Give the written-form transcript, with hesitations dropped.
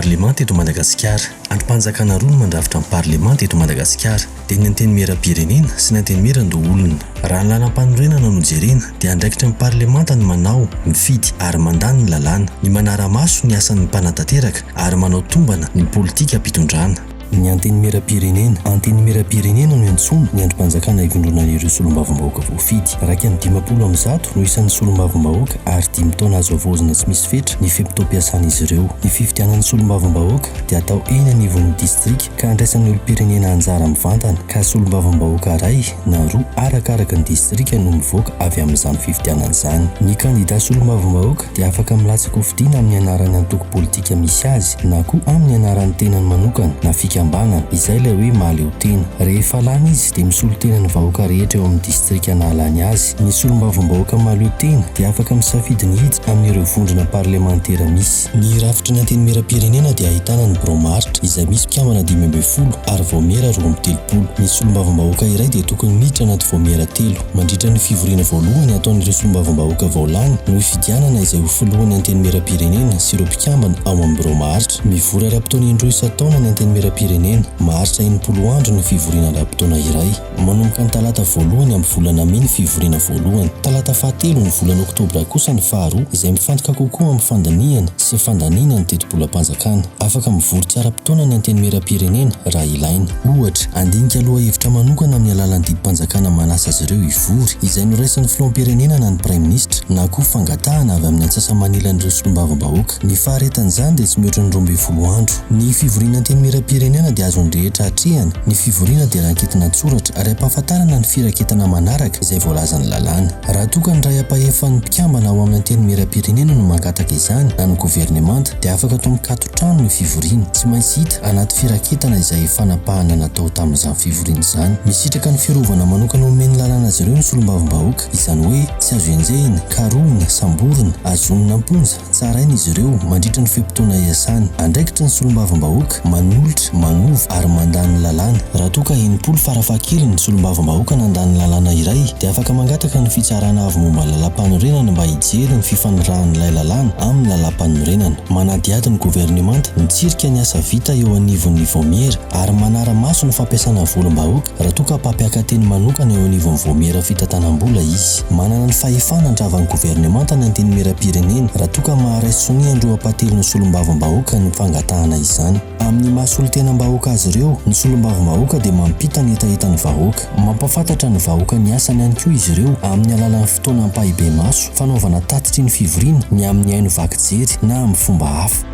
parlemanta eto Madagasikara. Andrim-panjakana roa no mandrafitra ny parlemanta eto Madagasikara, dia ny antenimieram-pirenena sy ny antenimieran-doholona. Raha ny lalam-panorenana no jerena dia andraikitra ny parlemanta ny manao, mifidy ary mandany ny lalàna, ny manara-maso ny asan'ny mpanantanteraka ary manao tombana ny politika ampitondrana. Ny antenimieram-pirenena no antsoina ny andrim-panjakana hivondronan'ireo solombavambahoaka voafidy. Raika amin'ny 50% no isan'ny solombavambahoaka ary 10 taona azo avoazana tsy misy fetra ny fiampitoam-piasan'izy ireo. Ny fifidianan'ny solombavambahoaka dia atao eny anivon'ny distrika ka andraisan'ny olom-pirenena anjara mivantana, ka solombavambahoaka iray na roa arakaraka ny distrika no mivoaka avy amin'izany fifidianana izany. Ny kandida solombavambahoaka dia afaka milatsaka ho fidiana amin'ny anarany antoko politika misy azy na koa amin'ny anarany tenany manokana na izay ilay hoe mahaleo tena. Rehefa lany izy dia misolo tena ny vahoaka rehetra eo amin'ny distrika nahalany azy. Ny solombavambahoaka mahaleo tena dia afaka misafidy ny hiditra amin'ireo vondrona parlementera misy. Ny rafitry ny antenimieram-pirenena dia ahitana ny bromaritra izay misy mpikambana 520 ary voamera 230. Ny solombavambahoaka iray dia tokony miditra anaty voamera 3. Mandritra ny fivoriana voalohany ataon'ireo solombavambahoaka vaolany no fidianana izay ho filohan'ny antenimieram-pirenena sy ireo mpikambana ao amin'ny bromaritra. Mivory ara-potoana indroa isan-taona ny antenimieram-pirenena, maharitra 80 andro ny fivoriana ara-potoana iray. Manomboka ny talata voalohany amin'ny volana May ny fivoriana voalohany, talata fahatelo ny volana Oktobra kosa ny faharoa, izay mifantoka kokoa amin'ny fandaniana sy fandaniana ny teti-bolam-panjakana. Afaka mivory tsy ara-potoana ny antenimieram-pirenena raha ilaina. Ohatra, andinika aloha hevitra manokana amin'ny alalan'ny didim-panjakana manasa azy ireo hivory, izay noraisin'ny filoham-pirenena na ny praiminisitra na koa fangatahana avy amin'ny antsasa-manilan'ireo solombavambahoaka. Ny faharetan'izany dia tsy mihoatra ny 12 andro. Ny fivoriana antenimieram-pirenena dia azon'ny rehetra hatrehana. Ny fivoriana dia ranketina tsoratra ary ampahafantarana ny firaketana manaraka izay voalaza ny lalàna. Raha toka ny ray ampahefan'ny mpikambana ao amin'ny antenimieram-pirenena no mangataka izany na ny governemanta dia afaka atao mikato trano ny fivoriana, tsy maintsy hita anaty firaketana izay fanapahana natao tamin'izany fivoriana izany. Misitraka ny fiarovana manokana omeny lalàna azy ireo ny solombavambahoaka, izany hoe tsy azo enjehina, karohina, samborina, azonina amponja, tsaraina izy ireo mandritra ny fiampitoana iasany. Andraikitra ny solombavambahoaka manolotra, magnova ary mandany lalàna. Raha toka 80 farafahakeliny ny solombavambahoaka nandany lalàna iray dia afaka mangataka ny fitsarana avy momba lalam-panorenana mba hijery ny fifanirahan'ilay lalàna amin'ny lalam-panorenana. Manadihady ny governemanta mitsirika ny asa vita eo anivon'ny voamera ary manara-maso ny fampiasana volom-bahoaka raha toka mpampiaka-teny manokana eo anivon'ny voamera fitantanam-bola izy. Manana ny fahefana handravan'ny governemanta ny antenimieram-pirenena raha toka maharay sonia androam-pahatelo ny solombavambahoaka ny fangatahana izany. Amin'ny mahasolo-tenam-bahoaka azy ireo, ny solombavambahoaka dia mampita ny hetaheta ny vahoaka, mampafantatra ny vahoaka ny asany ihany koa izy ireo amin'ny alalan'ny fotoana ampahibe maso, fanaovana tatitry ny fivoriana, ny amin'ny haino vaky jery na amin'ny fomba hafa.